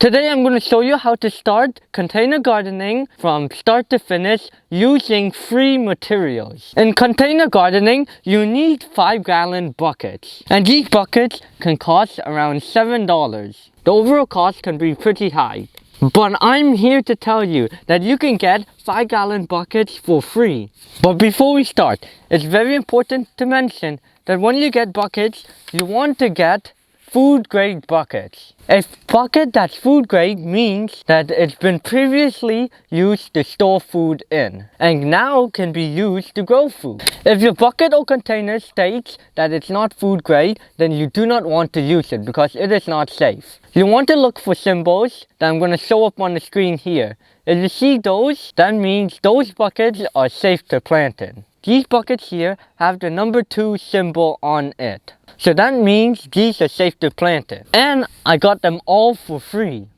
Today I'm going to show you how to start container gardening from start to finish using free materials. In container gardening, you need 5-gallon buckets, and these buckets can cost around $7. The overall cost can be pretty high. But I'm here to tell you that you can get 5-gallon buckets for free. But before we start, it's very important to mention that when you get buckets, you want to get food grade buckets. A bucket that's food grade means that it's been previously used to store food in and now can be used to grow food. If your bucket or container states that it's not food grade, then you do not want to use it because it is not safe. You want to look for symbols that I'm going to show up on the screen here. If you see those, that means those buckets are safe to plant in. These buckets here have the number 2 symbol on it. So that means these are safe to plant in. And I got them all for free.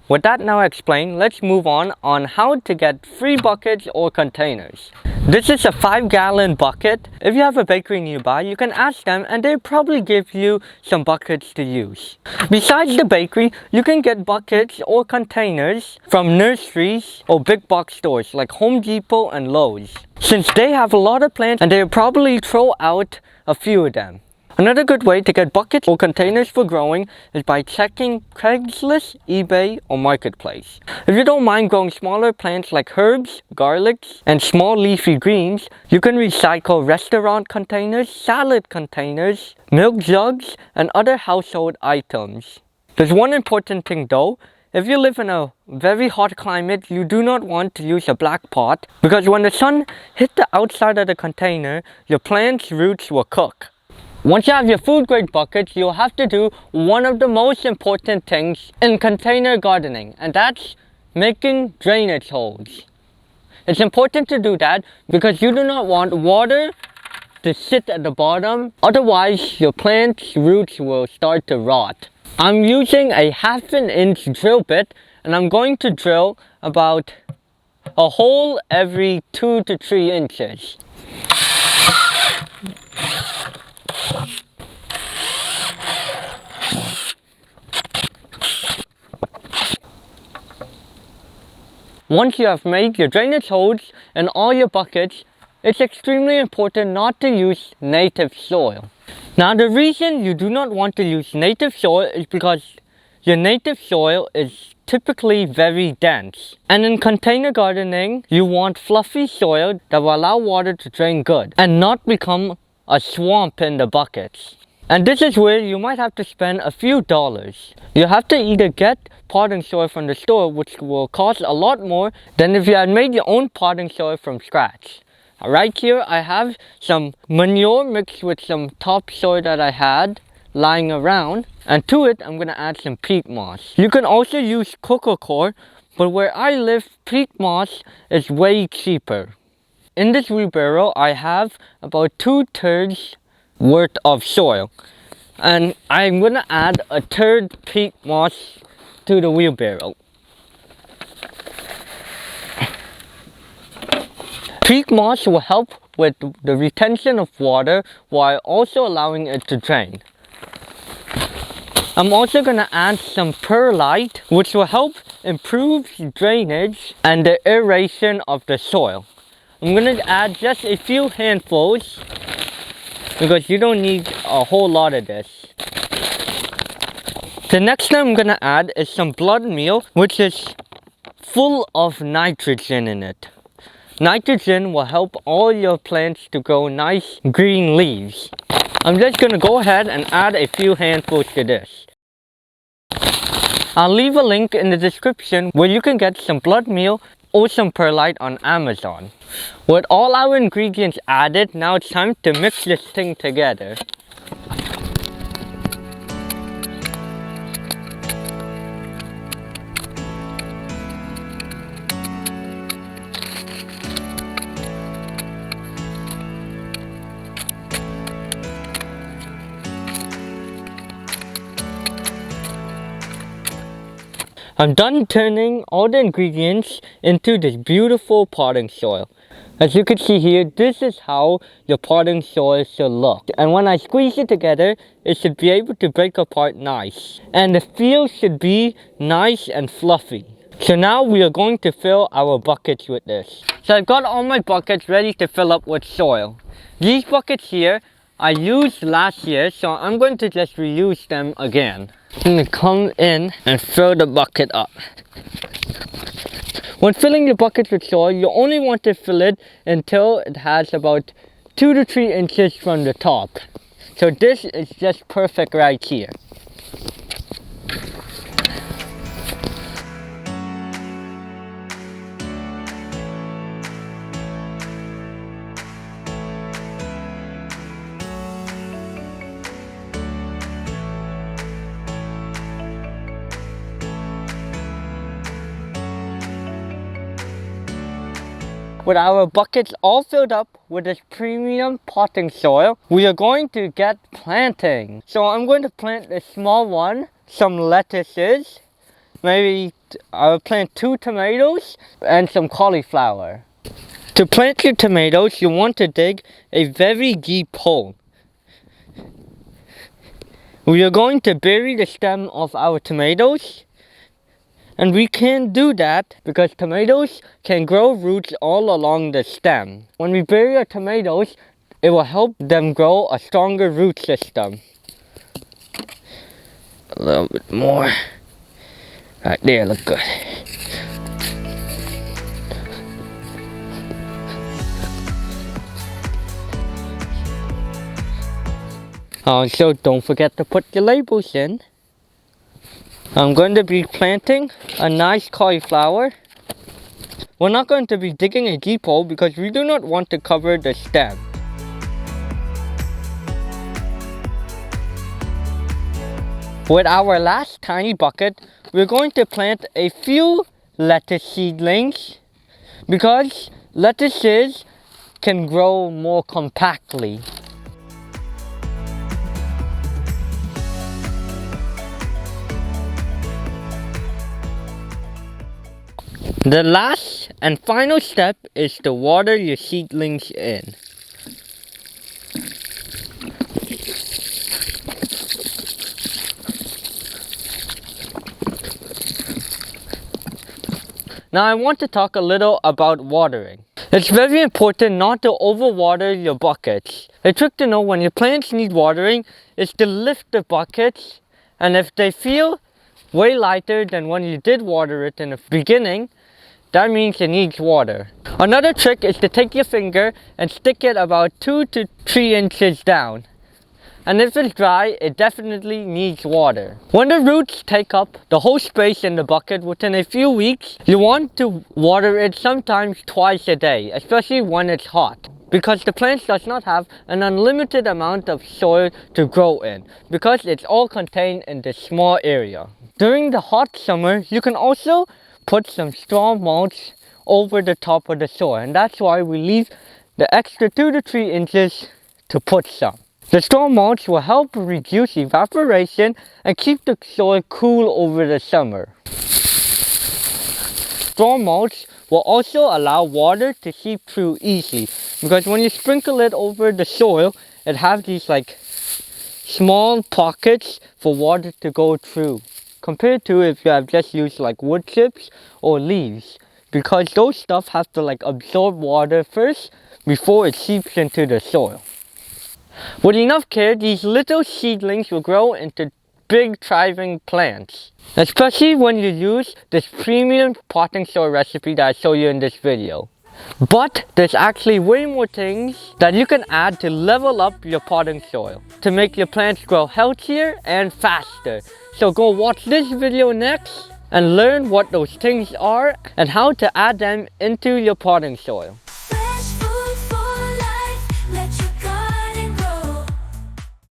With that now explained, let's move on how to get free buckets or containers. This is a 5-gallon bucket. If you have a bakery nearby, you can ask them and they'll probably give you some buckets to use. Besides the bakery, you can get buckets or containers from nurseries or big box stores like Home Depot and Lowe's, since they have a lot of plants and they'll probably throw out a few of them. Another good way to get buckets or containers for growing is by checking Craigslist, eBay, or Marketplace. If you don't mind growing smaller plants like herbs, garlics, and small leafy greens, you can recycle restaurant containers, salad containers, milk jugs, and other household items. There's one important thing though. If you live in a very hot climate, you do not want to use a black pot because when the sun hits the outside of the container, your plant's roots will cook. Once you have your food grade buckets, you'll have to do one of the most important things in container gardening, and that's making drainage holes. It's important to do that because you do not want water to sit at the bottom, otherwise your plant's roots will start to rot. I'm using a 1/2 inch drill bit and I'm going to drill about a hole every 2 to 3 inches. Once you have made your drainage holes in all your buckets, it's extremely important not to use native soil. Now the reason you do not want to use native soil is because your native soil is typically very dense. And in container gardening, you want fluffy soil that will allow water to drain good and not become a swamp in the buckets. And this is where you might have to spend a few dollars. You have to either get potting soil from the store, which will cost a lot more than if you had made your own potting soil from scratch. Right here I have some manure mixed with some topsoil that I had lying around, and to it I'm going to add some peat moss. You can also use coco coir, but where I live, peat moss is way cheaper. In this wheelbarrow I have about 2/3 worth of soil, and I'm going to add a 1/3 peat moss to the wheelbarrow. Peat moss will help with the retention of water while also allowing it to drain. I'm also going to add some perlite, which will help improve drainage and the aeration of the soil. I'm going to add just a few handfuls because you don't need a whole lot of this. The next thing I'm going to add is some blood meal, which is full of nitrogen in it. Nitrogen will help all your plants to grow nice green leaves. I'm just going to go ahead and add a few handfuls to this. I'll leave a link in the description where you can get some blood meal or some perlite on Amazon. With all our ingredients added, now it's time to mix this thing together. I'm done turning all the ingredients into this beautiful potting soil. As you can see here, this is how your potting soil should look. And when I squeeze it together, it should be able to break apart nice. And the feel should be nice and fluffy. So now we are going to fill our buckets with this. So I've got all my buckets ready to fill up with soil. These buckets here, I used last year, so I'm going to just reuse them again. I'm going to come in and fill the bucket up. When filling your bucket with soil, you only want to fill it until it has about 2 to 3 inches from the top. So this is just perfect right here. With our buckets all filled up with this premium potting soil, we are going to get planting. So I'm going to plant a small one, some lettuces, maybe I'll plant 2 tomatoes and some cauliflower. To plant your tomatoes, you want to dig a very deep hole. We are going to bury the stem of our tomatoes. And we can do that because tomatoes can grow roots all along the stem. When we bury our tomatoes, it will help them grow a stronger root system. A little bit more. Right there, look good. Also, don't forget to put your labels in. I'm going to be planting a nice cauliflower. We're not going to be digging a deep hole because we do not want to cover the stem. With our last tiny bucket, we're going to plant a few lettuce seedlings because lettuces can grow more compactly. The last and final step is to water your seedlings in. Now I want to talk a little about watering. It's very important not to overwater your buckets. A trick to know when your plants need watering is to lift the buckets, and if they feel way lighter than when you did water it in the beginning, that means it needs water. Another trick is to take your finger and stick it about 2 to 3 inches down. And if it's dry, it definitely needs water. When the roots take up the whole space in the bucket within a few weeks, you want to water it sometimes twice a day, especially when it's hot. Because the plant does not have an unlimited amount of soil to grow in, because it's all contained in this small area. During the hot summer, you can also put some straw mulch over the top of the soil, and that's why we leave the extra 2 to 3 inches to put some. The straw mulch will help reduce evaporation and keep the soil cool over the summer. Straw mulch will also allow water to seep through easily, because when you sprinkle it over the soil, it has these like small pockets for water to go through, compared to if you have just used like wood chips or leaves, because those stuff have to like absorb water first before it seeps into the soil. With enough care, these little seedlings will grow into big thriving plants, especially when you use this premium potting soil recipe that I show you in this video. But there's actually way more things that you can add to level up your potting soil to make your plants grow healthier and faster. So go watch this video next and learn what those things are and how to add them into your potting soil.